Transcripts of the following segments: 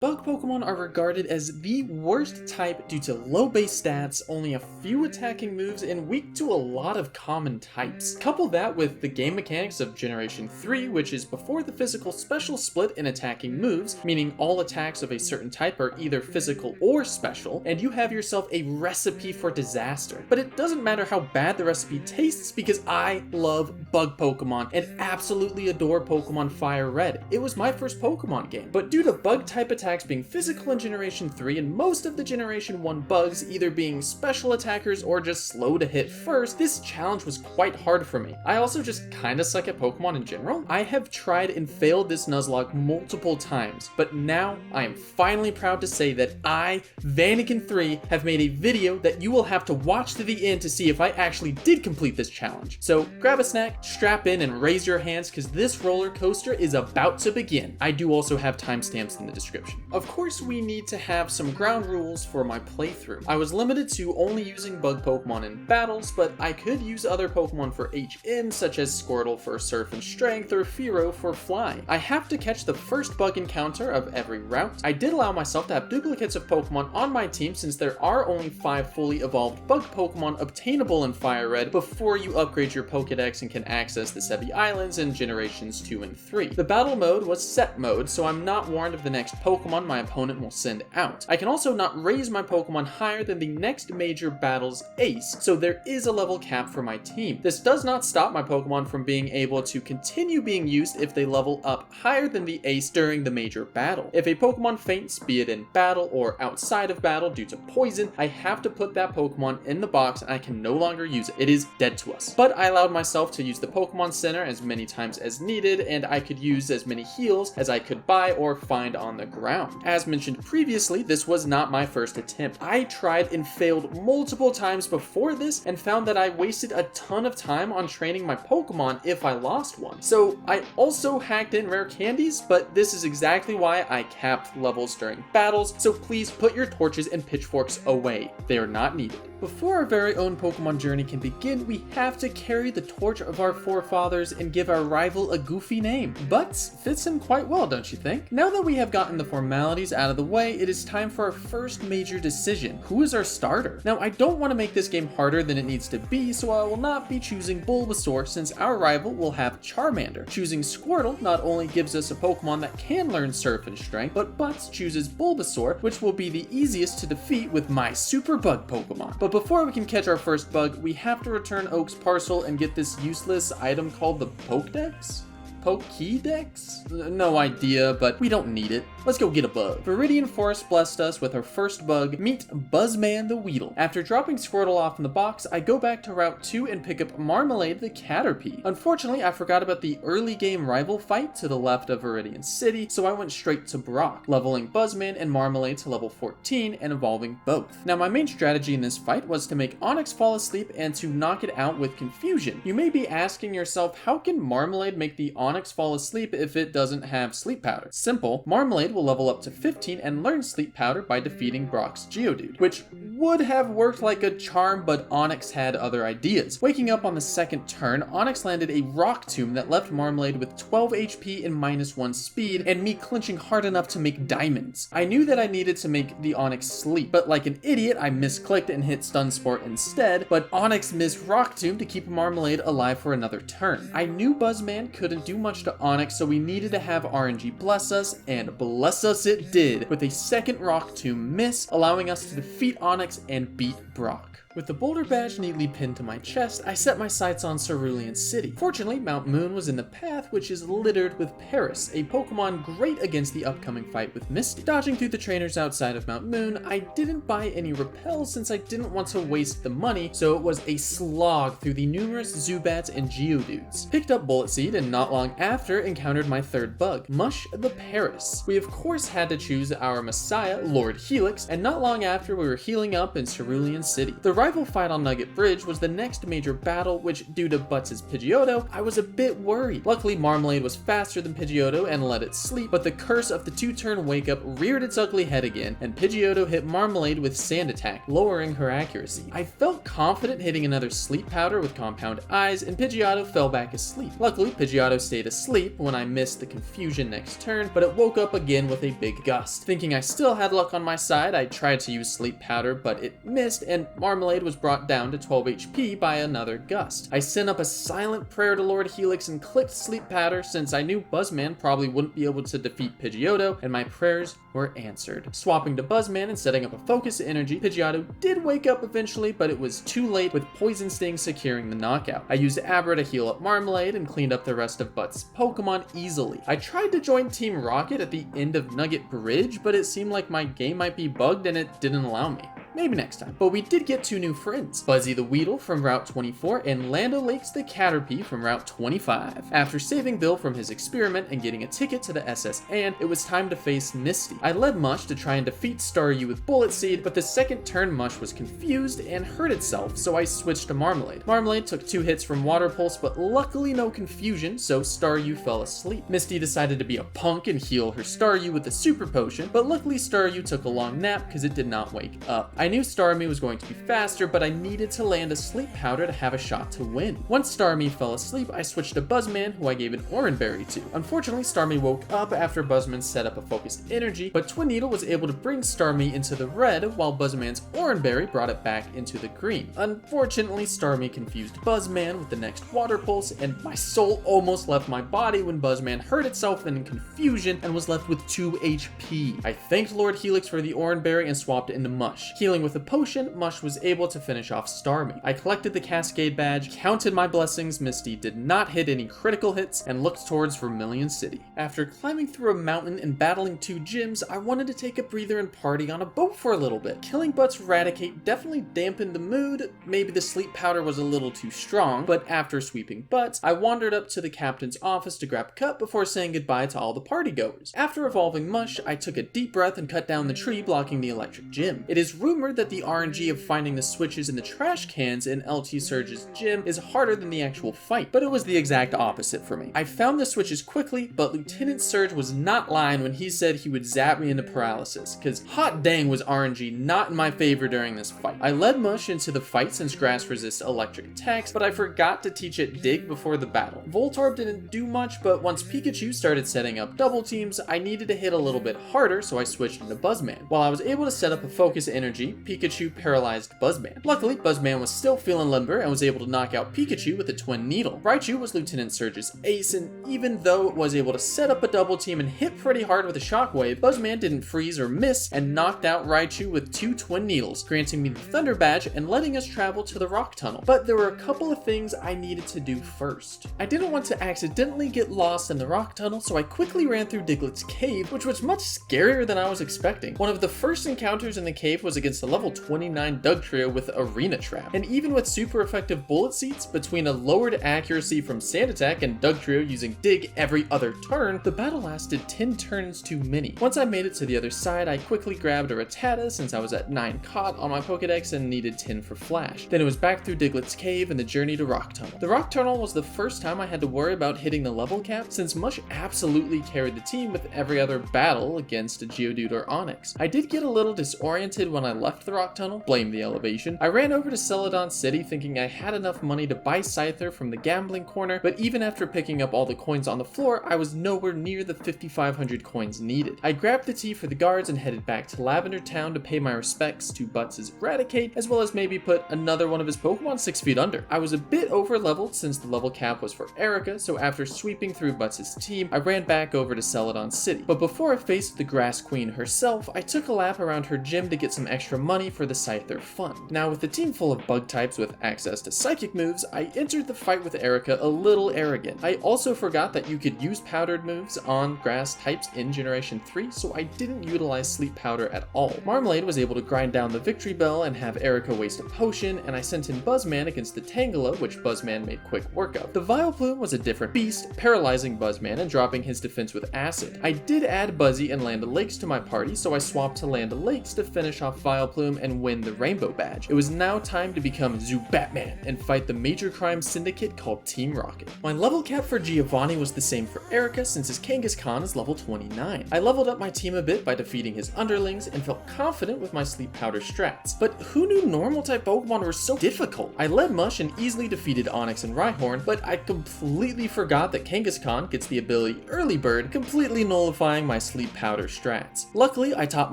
Bug Pokemon are regarded as the worst type due to low base stats, only a few attacking moves, and weak to a lot of common types. Couple that with the game mechanics of Generation 3, which is before the physical special split in attacking moves, meaning all attacks of a certain type are either physical or special, and you have yourself a recipe for disaster. But it doesn't matter how bad the recipe tastes because I love Bug Pokemon and absolutely adore Pokemon FireRed. It was my first Pokemon game, but due to bug type attacks being physical in Generation 3 and most of the Generation 1 bugs either being special attackers or just slow to hit first, this challenge was quite hard for me. I also just kinda suck at Pokemon in general. I have tried and failed this Nuzlocke multiple times, but now I am finally proud to say that I, Vanikin3, have made a video that you will have to watch to the end to see if I actually did complete this challenge. So grab a snack, strap in, and raise your hands because this roller coaster is about to begin. I do also have timestamps in the description. Of course, we need to have some ground rules for my playthrough. I was limited to only using bug Pokemon in battles, but I could use other Pokemon for HM, such as Squirtle for Surf and Strength or Fearow for Fly. I have to catch the first bug encounter of every route. I did allow myself to have duplicates of Pokemon on my team since there are only 5 fully evolved bug Pokemon obtainable in FireRed before you upgrade your Pokedex and can access the Sevi Islands in Generations 2 and 3. The battle mode was set mode, so I'm not warned of the next Pokemon my opponent will send out. I can also not raise my Pokemon higher than the next major battle's ace, so there is a level cap for my team. This does not stop my Pokemon from being able to continue being used if they level up higher than the ace during the major battle. If a Pokemon faints, be it in battle or outside of battle due to poison, I have to put that Pokemon in the box and I can no longer use it. It is dead to us. But I allowed myself to use the Pokemon Center as many times as needed, and I could use as many heals as I could buy or find on the ground. As mentioned previously, this was not my first attempt. I tried and failed multiple times before this and found that I wasted a ton of time on training my Pokemon if I lost one. So I also hacked in rare candies, but this is exactly why I capped levels during battles, so please put your torches and pitchforks away. They are not needed. Before our very own Pokemon journey can begin, we have to carry the torch of our forefathers and give our rival a goofy name. But fits him quite well, don't you think? Now that we have gotten the formalities out of the way, it is time for our first major decision. Who is our starter? Now, I don't want to make this game harder than it needs to be, so I will not be choosing Bulbasaur since our rival will have Charmander. Choosing Squirtle not only gives us a Pokemon that can learn Surf and Strength, but Butts chooses Bulbasaur, which will be the easiest to defeat with my Super Bug Pokemon. But before we can catch our first bug, we have to return Oak's parcel and get this useless item called the Pokedex? Pokédex? No idea, but we don't need it. Let's go get a bug. Viridian Forest blessed us with our first bug. Meet Buzzman the Weedle. After dropping Squirtle off in the box, I go back to Route 2 and pick up Marmalade the Caterpie. Unfortunately, I forgot about the early game rival fight to the left of Viridian City, so I went straight to Brock, leveling Buzzman and Marmalade to level 14 and evolving both. Now, my main strategy in this fight was to make Onix fall asleep and to knock it out with confusion. You may be asking yourself, how can Marmalade make the Onix fall asleep if it doesn't have Sleep Powder? Simple, Marmalade will level up to 15 and learn Sleep Powder by defeating Brock's Geodude, which would have worked like a charm, but Onix had other ideas. Waking up on the second turn, Onix landed a Rock Tomb that left Marmalade with 12 HP and -1 speed, and me clinching hard enough to make diamonds. I knew that I needed to make the Onix sleep, but like an idiot, I misclicked and hit Stun Sport instead, but Onix missed Rock Tomb to keep Marmalade alive for another turn. I knew Buzzman couldn't do much to Onix, so we needed to have RNG bless us, and bless us it did, with a second Rock Tomb miss, allowing us to defeat Onix and beat Brock. With the boulder badge neatly pinned to my chest, I set my sights on Cerulean City. Fortunately, Mount Moon was in the path, which is littered with Paris, a Pokemon great against the upcoming fight with Misty. Dodging through the trainers outside of Mount Moon, I didn't buy any repels since I didn't want to waste the money, so it was a slog through the numerous Zubats and Geodudes. Picked up Bullet Seed and not long after encountered my third bug, Mush the Paris. We of course had to choose our messiah, Lord Helix, and not long after we were healing up in Cerulean City. The rival fight on Nugget Bridge was the next major battle, which due to Butts' Pidgeotto, I was a bit worried. Luckily, Marmalade was faster than Pidgeotto and let it sleep, but the curse of the 2-turn wake up reared its ugly head again, and Pidgeotto hit Marmalade with Sand Attack, lowering her accuracy. I felt confident hitting another Sleep Powder with Compound Eyes, and Pidgeotto fell back asleep. Luckily, Pidgeotto stayed asleep when I missed the confusion next turn, but it woke up again with a big gust. Thinking I still had luck on my side, I tried to use Sleep Powder, but it missed, and Marmalade was brought down to 12 HP by another gust. I sent up a silent prayer to Lord Helix and clicked Sleep Powder since I knew Buzzman probably wouldn't be able to defeat Pidgeotto, and my prayers were answered. Swapping to Buzzman and setting up a Focus Energy, Pidgeotto did wake up eventually, but it was too late with Poison Sting securing the knockout. I used Abra to heal up Marmalade and cleaned up the rest of Butts' Pokemon easily. I tried to join Team Rocket at the end of Nugget Bridge, but it seemed like my game might be bugged and it didn't allow me. Maybe next time. But we did get 2 new friends, Buzzy the Weedle from Route 24 and Lando Lakes the Caterpie from Route 25. After saving Bill from his experiment and getting a ticket to the SS Anne, it was time to face Misty. I led Mush to try and defeat Staryu with Bullet Seed, but the second turn Mush was confused and hurt itself, so I switched to Marmalade. Marmalade took 2 hits from Water Pulse, but luckily no confusion, so Staryu fell asleep. Misty decided to be a punk and heal her Staryu with the Super Potion, but luckily Staryu took a long nap because it did not wake up. I knew Starmie was going to be faster, but I needed to land a Sleep Powder to have a shot to win. Once Starmie fell asleep, I switched to Buzzman, who I gave an Oran Berry to. Unfortunately, Starmie woke up after Buzzman set up a Focused Energy, but Twin Needle was able to bring Starmie into the red, while Buzzman's Oran Berry brought it back into the green. Unfortunately, Starmie confused Buzzman with the next Water Pulse, and my soul almost left my body when Buzzman hurt itself in confusion and was left with 2 HP. I thanked Lord Helix for the Oran Berry and swapped it into Mush. Healing with a potion, Mush was able to finish off Starmie. I collected the Cascade Badge, counted my blessings, Misty did not hit any critical hits, and looked towards Vermilion City. After climbing through a mountain and battling 2 gyms, I wanted to take a breather and party on a boat for a little bit. Killing Butts Raticate definitely dampened the mood, maybe the Sleep Powder was a little too strong, but after sweeping Butts, I wandered up to the captain's office to grab a cup before saying goodbye to all the partygoers. After evolving Mush, I took a deep breath and cut down the tree blocking the electric gym. It is rumored that the RNG of finding the switches in the trash cans in LT Surge's gym is harder than the actual fight, but it was the exact opposite for me. I found the switches quickly, but Lieutenant Surge was not lying when he said he would zap me into paralysis, cause hot dang was RNG not in my favor during this fight. I led Mush into the fight since grass resists electric attacks, but I forgot to teach it Dig before the battle. Voltorb didn't do much, but once Pikachu started setting up double teams, I needed to hit a little bit harder, so I switched into Buzzman. While I was able to set up a Focus Energy, Pikachu paralyzed Buzzman. Luckily, Buzzman was still feeling limber and was able to knock out Pikachu with a Twin Needle. Raichu was Lieutenant Surge's ace, and even though it was able to set up a double team and hit pretty hard with a Shockwave, Buzzman didn't freeze or miss and knocked out Raichu with 2 Twin Needles, granting me the Thunder Badge and letting us travel to the Rock Tunnel. But there were a couple of things I needed to do first. I didn't want to accidentally get lost in the Rock Tunnel, so I quickly ran through Diglett's cave, which was much scarier than I was expecting. One of the first encounters in the cave was against a level 29 Dugtrio with Arena Trap, and even with super effective bullet seeds, between a lowered accuracy from Sand Attack and Dugtrio using Dig every other turn, the battle lasted 10 turns too many. Once I made it to the other side, I quickly grabbed a Rattata since I was at 9 caught on my Pokedex and needed 10 for Flash. Then it was back through Diglett's cave and the journey to Rock Tunnel. The Rock Tunnel was the first time I had to worry about hitting the level cap, since Mush absolutely carried the team with every other battle against a Geodude or Onix. I did get a little disoriented when I left the Rock Tunnel, blame the elevation. I ran over to Celadon City thinking I had enough money to buy Scyther from the gambling corner, but even after picking up all the coins on the floor, I was nowhere near the 5,500 coins needed. I grabbed the tea for the guards and headed back to Lavender Town to pay my respects to Butts' Raticate, as well as maybe put another one of his Pokemon 6 feet under. I was a bit over leveled since the level cap was for Erika, so after sweeping through Butts' team, I ran back over to Celadon City. But before I faced the Grass Queen herself, I took a lap around her gym to get some extra money for the Scyther fund. Now with the team full of bug types with access to psychic moves, I entered the fight with Erika a little arrogant. I also forgot that you could use powdered moves on grass types in Generation 3, so I didn't utilize Sleep Powder at all. Marmalade was able to grind down the Victory Bell and have Erika waste a potion, and I sent in Buzzman against the Tangela, which Buzzman made quick work of. The Vileplume was a different beast, paralyzing Buzzman and dropping his defense with Acid. I did add Buzzy and Land O'Lakes to my party, so I swapped to Land O'Lakes to finish off Vileplume Plume and win the Rainbow Badge. It was now time to become Batman and fight the major crime syndicate called Team Rocket. My level cap for Giovanni was the same for Erika since his Kangaskhan is level 29. I leveled up my team a bit by defeating his underlings and felt confident with my sleep powder strats. But who knew normal type Pokemon were so difficult? I led Mush and easily defeated Onix and Rhyhorn, but I completely forgot that Kangaskhan gets the ability Early Bird, completely nullifying my sleep powder strats. Luckily, I taught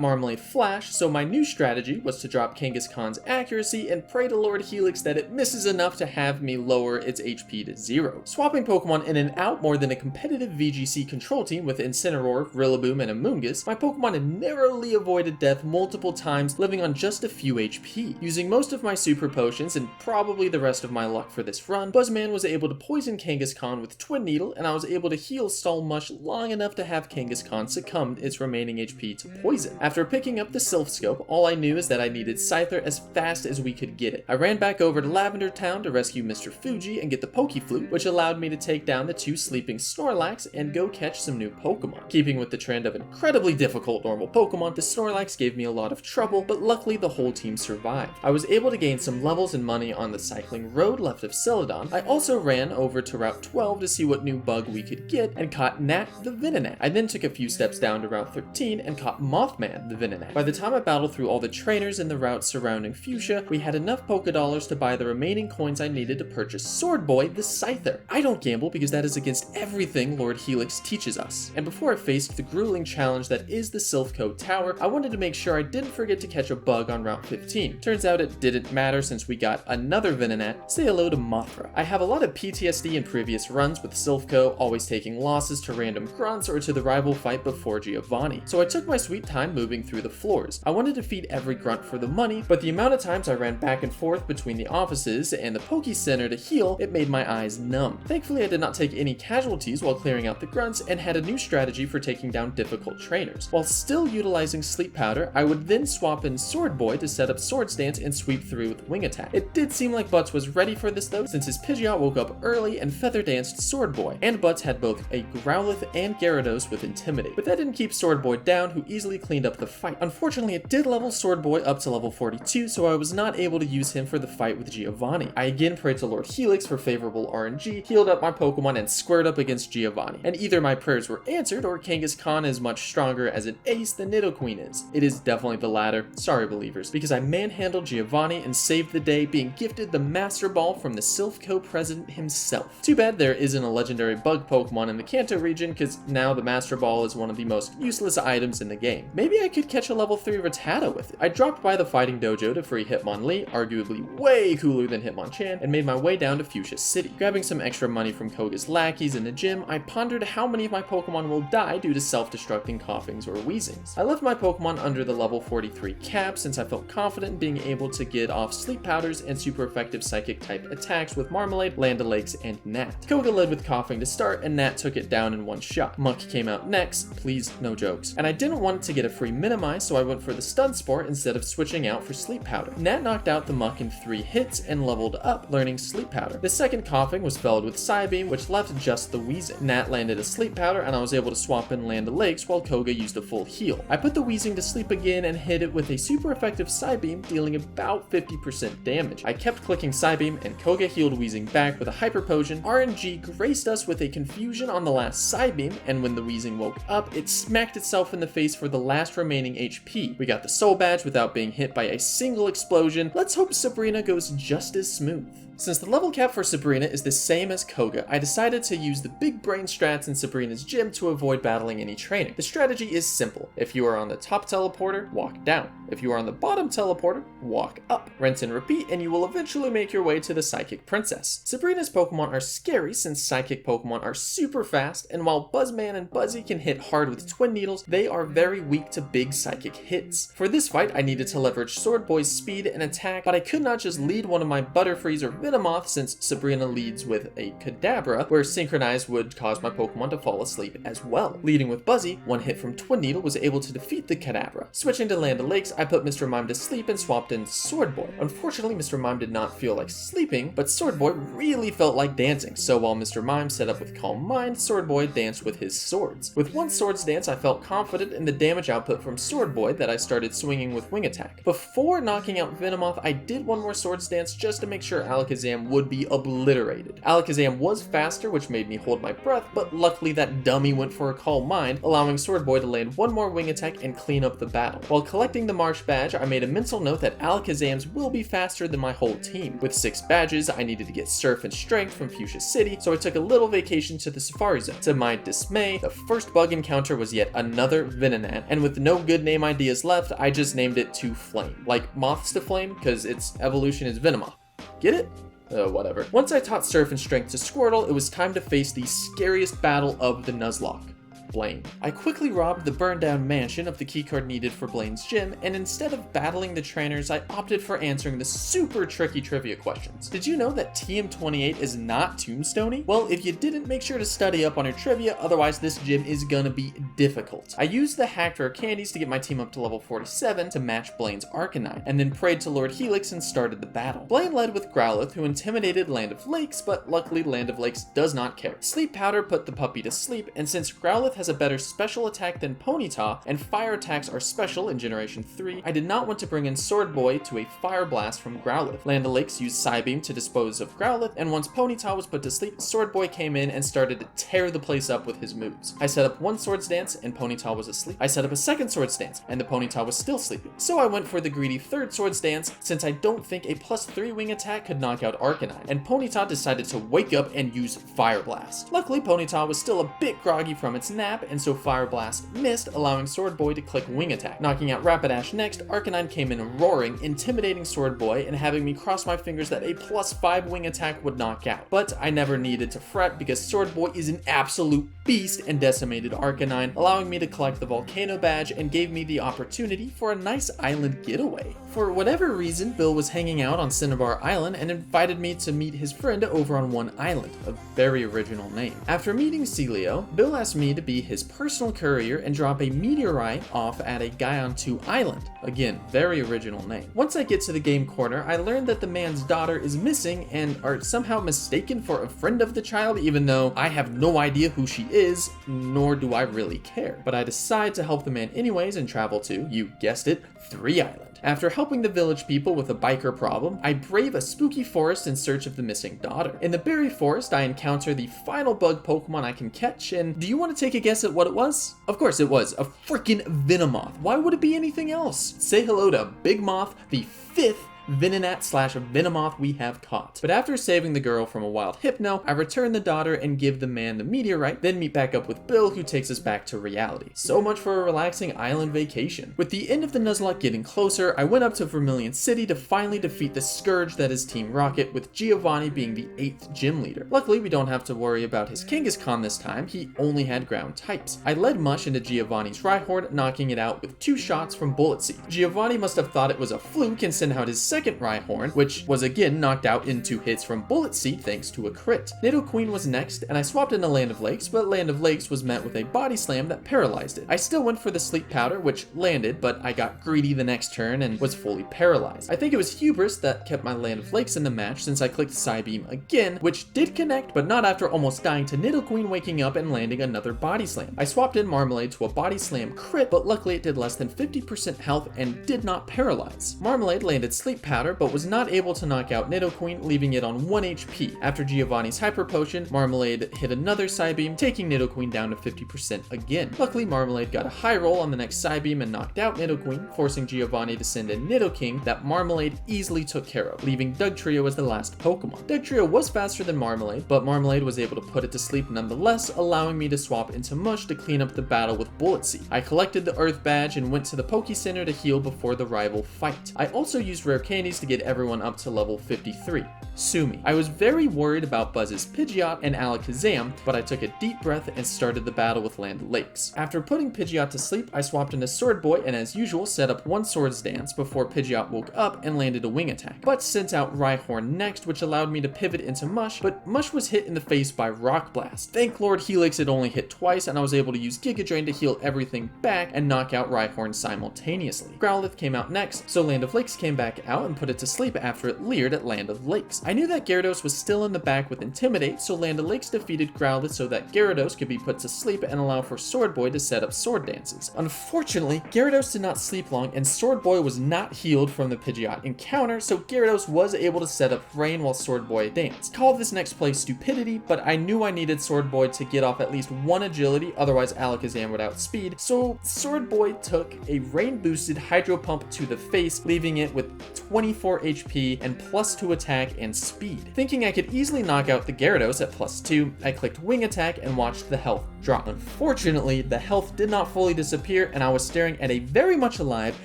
Marmalade Flash, so my new strategy was to drop Kangaskhan's accuracy and pray to Lord Helix that it misses enough to have me lower its HP to 0. Swapping Pokemon in and out more than a competitive VGC control team with Incineroar, Rillaboom, and Amoonguss, my Pokemon had narrowly avoided death multiple times, living on just a few HP. Using most of my super potions and probably the rest of my luck for this run, Buzzman was able to poison Kangaskhan with Twin Needle, and I was able to heal Stall Mush long enough to have Kangaskhan succumb its remaining HP to poison. After picking up the Silph Scope, all I knew is that I needed Scyther as fast as we could get it. I ran back over to Lavender Town to rescue Mr. Fuji and get the Pokeflute, which allowed me to take down the 2 sleeping Snorlax and go catch some new Pokemon. Keeping with the trend of incredibly difficult normal Pokemon, the Snorlax gave me a lot of trouble, but luckily the whole team survived. I was able to gain some levels and money on the cycling road left of Celadon. I also ran over to Route 12 to see what new bug we could get and caught Nat the Venonat. I then took a few steps down to Route 13 and caught Mothman the Venonat. By the time I battled through all the trainers in the route surrounding Fuchsia, we had enough Pokédollars to buy the remaining coins I needed to purchase Sword Boy the Scyther. I don't gamble because that is against everything Lord Helix teaches us. And before I faced the grueling challenge that is the Silph Co Tower, I wanted to make sure I didn't forget to catch a bug on Route 15. Turns out it didn't matter since we got another Venonat. Say hello to Mothra. I have a lot of PTSD in previous runs with Silph Co, always taking losses to random grunts or to the rival fight before Giovanni. So I took my sweet time moving through the floors. I wanted to feed every grunt for the money, but the amount of times I ran back and forth between the offices and the Poke Center to heal, it made my eyes numb. Thankfully, I did not take any casualties while clearing out the grunts and had a new strategy for taking down difficult trainers. While still utilizing Sleep Powder, I would then swap in Sword Boy to set up Sword Stance and sweep through with Wing Attack. It did seem like Butts was ready for this though, since his Pidgeot woke up early and feather danced Sword Boy, and Butts had both a Growlithe and Gyarados with Intimidate. But that didn't keep Sword Boy down, who easily cleaned up the fight. Unfortunately, it did level Sword Boy up to level 42, so I was not able to use him for the fight with Giovanni. I again prayed to Lord Helix for favorable RNG, healed up my Pokemon, and squared up against Giovanni. And either my prayers were answered, or Kangaskhan is much stronger as an ace than Nidoqueen is. It is definitely the latter, sorry believers, because I manhandled Giovanni and saved the day, being gifted the Master Ball from the Silph Co president himself. Too bad there isn't a legendary bug Pokemon in the Kanto region, because now the Master Ball is one of the most useless items in the game. Maybe I could catch a level 3 Rattata with it. I dropped by the fighting dojo to free Hitmonlee, arguably way cooler than Hitmonchan, and made my way down to Fuchsia City. Grabbing some extra money from Koga's lackeys in the gym, I pondered how many of my Pokemon will die due to self-destructing coughings or wheezings. I left my Pokemon under the level 43 cap since I felt confident in being able to get off Sleep Powders and super effective Psychic type attacks with Marmalade, Land O'Lakes, and Nat. Koga led with coughing to start, and Nat took it down in one shot. Muck came out next, please no jokes. And I didn't want to get a free Minimize, so I went for the Stun Spore instead of switching out for Sleep Powder. Nat knocked out the Muck in 3 hits and leveled up, learning Sleep Powder. The second coughing was followed with Psybeam, which left just the wheezing. Nat landed a Sleep Powder, and I was able to swap in Land O'Lakes while Koga used a full heal. I put the wheezing to sleep again and hit it with a super effective Psybeam, dealing about 50% damage. I kept clicking Psybeam, and Koga healed wheezing back with a Hyper Potion. RNG graced us with a Confusion on the last Psybeam, and when the wheezing woke up, it smacked itself in the face for the last remaining HP. We got the Soul Badge without being hit by a single explosion. Let's hope Sabrina goes just as smooth. Since the level cap for Sabrina is the same as Koga, I decided to use the big brain strats in Sabrina's gym to avoid battling any training. The strategy is simple. If you are on the top teleporter, walk down. If you are on the bottom teleporter, walk up. Rinse and repeat, and you will eventually make your way to the Psychic Princess. Sabrina's Pokemon are scary since Psychic Pokemon are super fast, and while Buzzman and Buzzy can hit hard with Twin Needles, they are very weak to big Psychic hits. For this fight, I needed to leverage Sword Boy's speed and attack, but I could not just lead one of my Butterfrees or Venomoth since Sabrina leads with a Kadabra, where Synchronize would cause my Pokemon to fall asleep as well. Leading with Buzzy, one hit from Twin Needle was able to defeat the Kadabra. Switching to Land O'Lakes, I put Mr. Mime to sleep and swapped in Sword Boy. Unfortunately, Mr. Mime did not feel like sleeping, but Sword Boy really felt like dancing, so while Mr. Mime set up with Calm Mind, Sword Boy danced with his swords. With one Swords Dance, I felt confident in the damage output from Sword Boy that I started swinging with Wing Attack. Before knocking out Venomoth, I did one more Swords Dance just to make sure Alakazam would be obliterated. Alakazam was faster, which made me hold my breath, but luckily that dummy went for a Calm Mind, allowing Sword Boy to land one more Wing Attack and clean up the battle. While collecting the Marsh badge, I made a mental note that Alakazams will be faster than my whole team. With 6 badges, I needed to get Surf and Strength from Fuchsia City, so I took a little vacation to the Safari Zone. To my dismay, the first bug encounter was yet another Venonat, and with no good name ideas left, I just named it to Flame. Like Moths to Flame, because its evolution is Venomoth. Get it? Whatever. Once I taught Surf and Strength to Squirtle, it was time to face the scariest battle of the Nuzlocke. Blaine. I quickly robbed the burned down mansion of the keycard needed for Blaine's gym, and instead of battling the trainers, I opted for answering the super tricky trivia questions. Did you know that TM28 is not tombstoney? Well, if you didn't, make sure to study up on your trivia, otherwise this gym is gonna be difficult. I used the hacked rare candies to get my team up to level 47 to match Blaine's Arcanine, and then prayed to Lord Helix and started the battle. Blaine led with Growlithe, who intimidated Land of Lakes, but luckily Land of Lakes does not care. Sleep Powder put the puppy to sleep, and since Growlithe has a better special attack than Ponyta, and fire attacks are special in Generation 3, I did not want to bring in Sword Boy to a Fire Blast from Growlithe. Land O'Lakes used Psybeam to dispose of Growlithe, and once Ponyta was put to sleep, Sword Boy came in and started to tear the place up with his moves. I set up one Swords Dance, and Ponyta was asleep. I set up a second Swords Dance, and the Ponyta was still sleeping. So I went for the greedy third Swords Dance, since I don't think a +3 wing attack could knock out Arcanine, and Ponyta decided to wake up and use Fire Blast. Luckily, Ponyta was still a bit groggy from its nap, and so Fire Blast missed, allowing Sword Boy to click Wing Attack. Knocking out Rapidash next, Arcanine came in roaring, intimidating Sword Boy, and having me cross my fingers that a +5 Wing Attack would knock out. But I never needed to fret because Sword Boy is an absolute beast and decimated Arcanine, allowing me to collect the Volcano badge and gave me the opportunity for a nice island getaway. For whatever reason, Bill was hanging out on Cinnabar Island and invited me to meet his friend over on One Island, a very original name. After meeting Celio, Bill asked me to be his personal courier and drop a meteorite off at a Gaion 2 island. Again, very original name. Once I get to the game corner, I learned that the man's daughter is missing and are somehow mistaken for a friend of the child, even though I have no idea who she is, nor do I really care. But I decide to help the man anyways and travel to, you guessed it, 3 Island. After helping the village people with a biker problem, I brave a spooky forest in search of the missing daughter. In the berry forest, I encounter the final bug Pokemon I can catch, and do you want to take a guess at what it was? Of course it was a freaking Venomoth. Why would it be anything else? Say hello to Big Moth, the 5th Venonat/Venomoth we have caught. But after saving the girl from a wild hypno, I return the daughter and give the man the meteorite, then meet back up with Bill, who takes us back to reality. So much for a relaxing island vacation. With the end of the Nuzlocke getting closer, I went up to Vermilion City to finally defeat the Scourge that is Team Rocket, with Giovanni being the 8th gym leader. Luckily, we don't have to worry about his Kangaskhan this time, he only had ground types. I led Mush into Giovanni's Rhyhorn, knocking it out with 2 shots from Bullet Seed. Giovanni must have thought it was a fluke and sent out his second Rhyhorn, which was again knocked out in 2 hits from Bullet Seed thanks to a crit. Nidoqueen was next, and I swapped into Land of Lakes, but Land of Lakes was met with a body slam that paralyzed it. I still went for the Sleep Powder, which landed, but I got greedy the next turn and was fully paralyzed. I think it was hubris that kept my Land of Lakes in the match, since I clicked Psybeam again, which did connect, but not after almost dying to Nidoqueen waking up and landing another body slam. I swapped in Marmalade to a body slam crit, but luckily it did less than 50% health and did not paralyze. Marmalade landed Sleep Powder, but was not able to knock out Nidoqueen, leaving it on 1 HP. After Giovanni's Hyper Potion, Marmalade hit another Psybeam, taking Nidoqueen down to 50% again. Luckily, Marmalade got a high roll on the next Psybeam and knocked out Nidoqueen, forcing Giovanni to send in Nidoking that Marmalade easily took care of, leaving Dugtrio as the last Pokemon. Dugtrio was faster than Marmalade, but Marmalade was able to put it to sleep nonetheless, allowing me to swap into Mush to clean up the battle with Bullet Seed. I collected the Earth Badge and went to the Poke Center to heal before the rival fight. I also used Rare Candy candies to get everyone up to level 53. Sue me. I was very worried about Buzz's Pidgeot and Alakazam, but I took a deep breath and started the battle with Land O'Lakes. After putting Pidgeot to sleep, I swapped into Sword Boy and as usual set up one Swords Dance before Pidgeot woke up and landed a wing attack, but sent out Rhyhorn next, which allowed me to pivot into Mush, but Mush was hit in the face by Rock Blast. Thank Lord Helix it only hit twice and I was able to use Giga Drain to heal everything back and knock out Rhyhorn simultaneously. Growlithe came out next, so Land of Lakes came back out and put it to sleep after it leered at Land of Lakes. I knew that Gyarados was still in the back with Intimidate, so Land of Lakes defeated Growlithe so that Gyarados could be put to sleep and allow for Sword Boy to set up Sword Dances. Unfortunately, Gyarados did not sleep long and Sword Boy was not healed from the Pidgeot encounter, so Gyarados was able to set up Rain while Sword Boy danced. Called this next play stupidity, but I knew I needed Sword Boy to get off at least one agility, otherwise Alakazam would outspeed, so Sword Boy took a Rain boosted Hydro Pump to the face, leaving it with 24 HP and +2 attack and speed. Thinking I could easily knock out the Gyarados at +2, I clicked Wing Attack and watched the health drop. Unfortunately, the health did not fully disappear and I was staring at a very much alive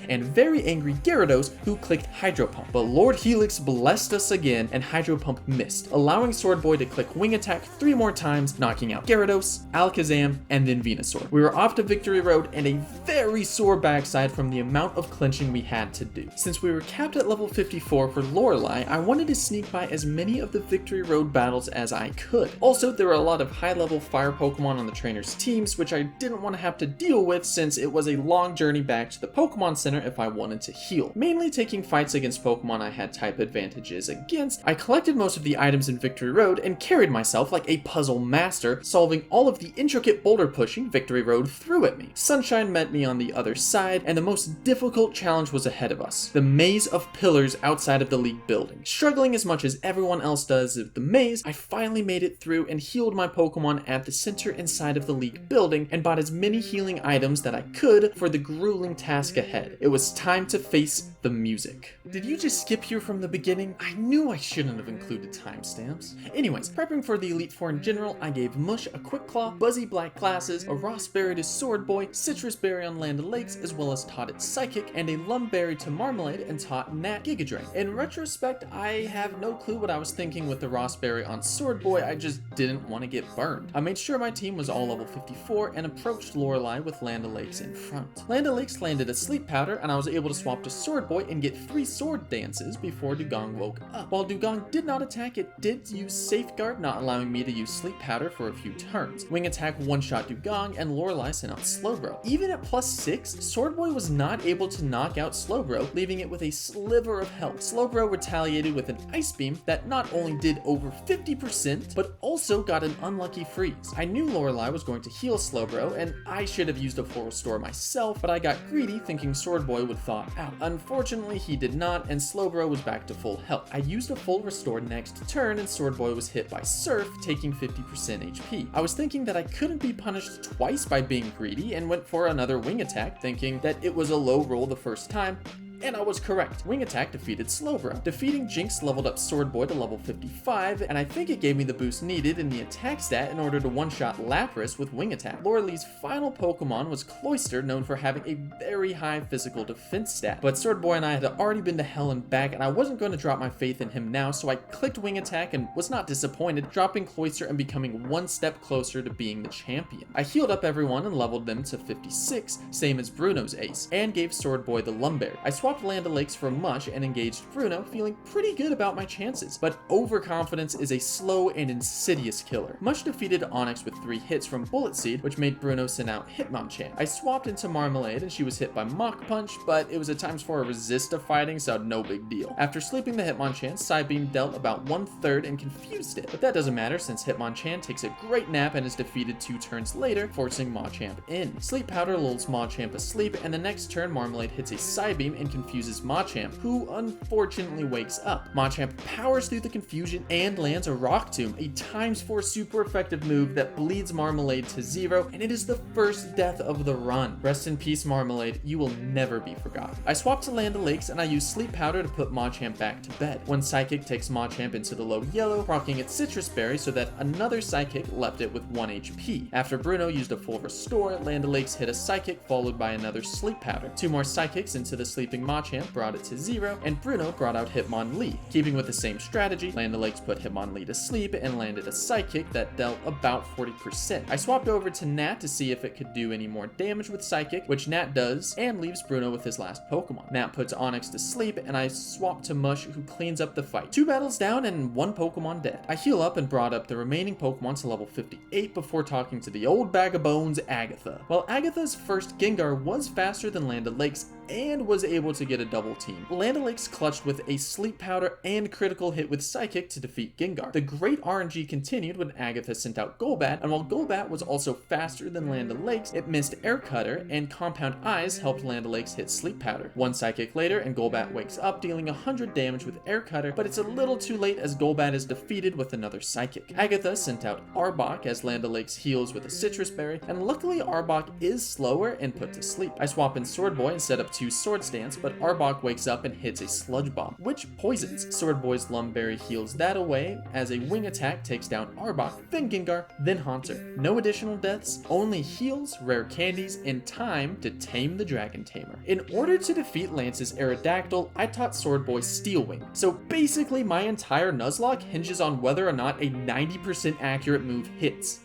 and very angry Gyarados who clicked Hydro Pump. But Lord Helix blessed us again and Hydro Pump missed, allowing Sword Boy to click Wing Attack 3 more times, knocking out Gyarados, Alakazam, and then Venusaur. We were off to Victory Road and a very sore backside from the amount of clinching we had to do. Since we were capped at level 54 for Lorelei, I wanted to sneak by as many of the Victory Road battles as I could. Also, there were a lot of high-level fire Pokemon on the trainers' teams, which I didn't want to have to deal with since it was a long journey back to the Pokemon Center if I wanted to heal. Mainly taking fights against Pokemon I had type advantages against, I collected most of the items in Victory Road and carried myself like a puzzle master, solving all of the intricate boulder pushing Victory Road threw at me. Sunshine met me on the other side, and the most difficult challenge was ahead of us: the maze of pillars outside of the league building. Struggling as much as everyone else does with the maze, I finally made it through and healed my Pokemon at the center inside of the league building and bought as many healing items that I could for the grueling task ahead. It was time to face the music. Did you just skip here from the beginning? I knew I shouldn't have included timestamps. Anyways, prepping for the Elite Four in general, I gave Mush a Quick Claw, Buzzy Black Glasses, a Ross Berry to Sword Boy, Citrus Berry on Land O'Lakes, as well as taught it Psychic, and a Lum Berry to Marmalade and taught Nat Giga Drain. In retrospect, I have no clue what I was thinking with the Ross Berry on Sword Boy, I just didn't want to get burned. I made sure my team was all level 54 and approached Lorelei with Land O'Lakes in front. Land O'Lakes landed a Sleep Powder and I was able to swap to Sword Boy and get 3 Sword Dances before Dugong woke up. While Dugong did not attack, it did use Safeguard, not allowing me to use Sleep Powder for a few turns. Wing Attack one-shot Dugong and Lorelei sent out Slowbro. Even at +6, Sword Boy was not able to knock out Slowbro, leaving it with a sliver of health. Slowbro retaliated with an Ice Beam that not only did over 50%, but also got an unlucky freeze. I knew Lorelei was going to heal Slowbro, and I should have used a full restore myself, but I got greedy thinking Sword Boy would thaw out. Unfortunately, he did not, and Slowbro was back to full health. I used a full restore next turn, and Sword Boy was hit by Surf, taking 50% HP. I was thinking that I couldn't be punished twice by being greedy, and went for another Wing Attack, thinking that it was a low roll the first time, and I was correct. Wing Attack defeated Slowbro. Defeating Jinx leveled up Sword Boy to level 55, and I think it gave me the boost needed in the attack stat in order to one-shot Lapras with Wing Attack. Lorelei's final Pokemon was Cloyster, known for having a very high physical defense stat, but Sword Boy and I had already been to hell and back, and I wasn't going to drop my faith in him now, so I clicked Wing Attack and was not disappointed, dropping Cloyster and becoming one step closer to being the champion. I healed up everyone and leveled them to 56, same as Bruno's ace, and gave Sword Boy the Lumberry. I swapped Land O'Lakes for Mush and engaged Bruno, feeling pretty good about my chances, but overconfidence is a slow and insidious killer. Mush defeated Onyx with 3 hits from Bullet Seed, which made Bruno send out Hitmonchan. I swapped into Marmalade and she was hit by Mach Punch, but it was a ×4 resist of fighting, so no big deal. After sleeping the Hitmonchan, Psybeam dealt about 1/3 and confused it, but that doesn't matter since Hitmonchan takes a great nap and is defeated 2 turns later, forcing Machamp in. Sleep Powder lulls Machamp asleep, and the next turn Marmalade hits a Psybeam and confuses Machamp, who unfortunately wakes up. Machamp powers through the confusion and lands a Rock Tomb, a ×4 super effective move that bleeds Marmalade to 0, and it is the first death of the run. Rest in peace, Marmalade, you will never be forgotten. I swapped to Land O'Lakes and I used Sleep Powder to put Machamp back to bed. One Psychic takes Machamp into the low yellow, proccing its Citrus Berry so that another Psychic left it with 1 HP. After Bruno used a full restore, Land O'Lakes hit a Psychic followed by another Sleep Powder. 2 more Psychics into the sleeping Machamp brought it to 0, and Bruno brought out Hitmonlee. Keeping with the same strategy, Land O'Lakes put Hitmonlee to sleep and landed a Psychic that dealt about 40%. I swapped over to Nat to see if it could do any more damage with Psychic, which Nat does, and leaves Bruno with his last Pokemon. Nat puts Onix to sleep, and I swap to Mush, who cleans up the fight. 2 battles down and 1 Pokemon dead. I heal up and brought up the remaining Pokemon to level 58 before talking to the old bag of bones, Agatha. While Agatha's first Gengar was faster than Land O'Lakes and was able to get a double team, Land O'Lakes clutched with a Sleep Powder and critical hit with Psychic to defeat Gengar. The great RNG continued when Agatha sent out Golbat, and while Golbat was also faster than Land O'Lakes, it missed Air Cutter, and Compound Eyes helped Land O'Lakes hit Sleep Powder. 1 Psychic later, and Golbat wakes up, dealing 100 damage with Air Cutter, but it's a little too late as Golbat is defeated with another Psychic. Agatha sent out Arbok as Land O'Lakes heals with a Citrus Berry, and luckily Arbok is slower and put to sleep. I swap in Sword Boy and set up 2 Swords Dance, but Arbok wakes up and hits a Sludge Bomb, which poisons. Sword Boy's Lumberry heals that away as a wing attack takes down Arbok, then Gengar, then Haunter. No additional deaths, only heals, rare candies, and time to tame the Dragon Tamer. In order to defeat Lance's Aerodactyl, I taught Sword Boy Steel Wing. So basically my entire Nuzlocke hinges on whether or not a 90% accurate move hits.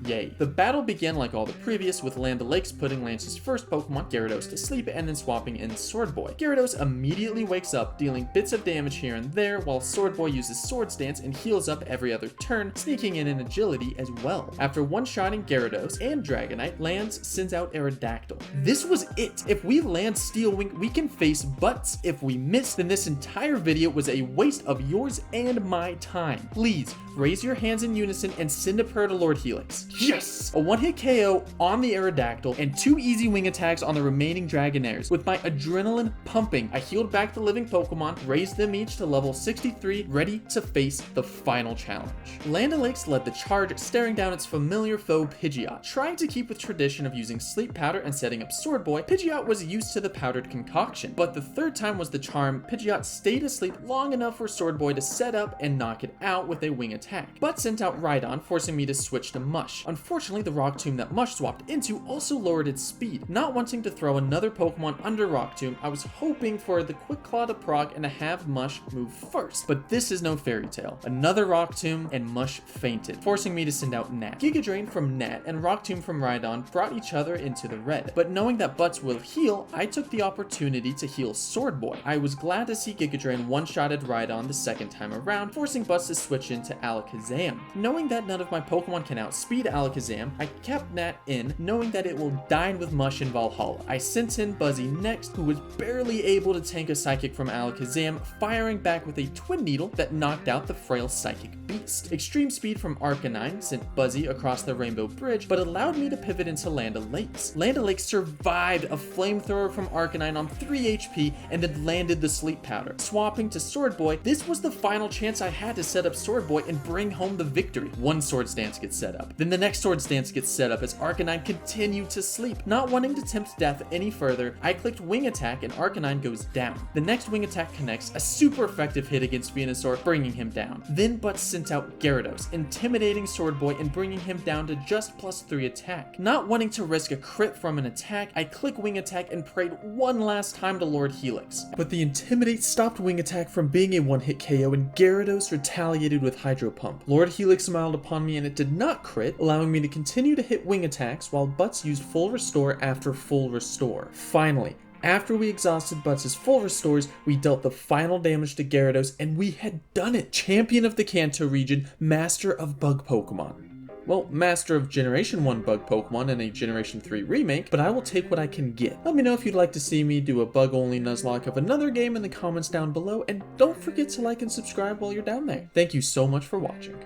Yay. The battle began like all the previous, with Land O'Lakes putting Lance's first Pokemon, Gyarados, to sleep and then swapping in Sword Boy. Gyarados immediately wakes up, dealing bits of damage here and there, while Sword Boy uses Swords Dance and heals up every other turn, sneaking in agility as well. After one-shotting Gyarados and Dragonite, Lance sends out Aerodactyl. This was it. If we land Steel Wing, we can face Butts. If we miss, then this entire video was a waste of yours and my time. Please, raise your hands in unison and send a prayer to Lord Helix. Yes! A 1-hit KO on the Aerodactyl and 2 easy wing attacks on the remaining Dragonairs. With my adrenaline pumping, I healed back the living Pokemon, raised them each to level 63, ready to face the final challenge. Land O'Lakes led the charge, staring down its familiar foe Pidgeot. Trying to keep with tradition of using Sleep Powder and setting up Sword Boy, Pidgeot was used to the powdered concoction, but the 3rd time was the charm. Pidgeot stayed asleep long enough for Sword Boy to set up and knock it out with a wing attack, but sent out Rhydon, forcing me to switch to Mush. Unfortunately, the Rock Tomb that Mush swapped into also lowered its speed. Not wanting to throw another Pokemon under Rock Tomb, I was hoping for the Quick Claw to proc and to have Mush move first. But this is no fairy tale. Another Rock Tomb and Mush fainted, forcing me to send out Nat. Giga Drain from Nat and Rock Tomb from Rhydon brought each other into the red. But knowing that Butts will heal, I took the opportunity to heal Sword Boy. I was glad to see Giga Drain one-shotted Rhydon the 2nd time around, forcing Butts to switch into Alakazam. Knowing that none of my Pokemon can outspeed Alakazam, I kept Nat in, knowing that it will dine with Mush in Valhalla. I sent in Buzzy next, who was barely able to tank a Psychic from Alakazam, firing back with a Twin Needle that knocked out the frail Psychic Beast. Extreme Speed from Arcanine sent Buzzy across the Rainbow Bridge, but allowed me to pivot into Land O'Lakes. Land O'Lakes survived a Flamethrower from Arcanine on 3 HP and then landed the Sleep Powder. Swapping to Sword Boy, this was the final chance I had to set up Sword Boy and bring home the victory. 1 Swords Dance gets set up. Then the next Swords Dance gets set up as Arcanine continued to sleep. Not wanting to tempt death any further, I clicked Wing Attack and Arcanine goes down. The next Wing Attack connects, a super effective hit against Venusaur, bringing him down. Then Butts sent out Gyarados, intimidating Sword Boy and bringing him down to just +3 attack. Not wanting to risk a crit from an attack, I click Wing Attack and prayed one last time to Lord Helix. But the Intimidate stopped Wing Attack from being a 1-hit KO and Gyarados retaliated with Hydro Pump. Lord Helix smiled upon me and it did not crit, allowing me to continue to hit wing attacks while Butts used full restore after full restore. Finally, after we exhausted Butts' full restores, we dealt the final damage to Gyarados and we had done it! Champion of the Kanto region, master of bug Pokemon. Well, master of Generation 1 bug Pokemon and a Generation 3 remake, but I will take what I can get. Let me know if you'd like to see me do a bug-only Nuzlocke of another game in the comments down below, and don't forget to like and subscribe while you're down there. Thank you so much for watching.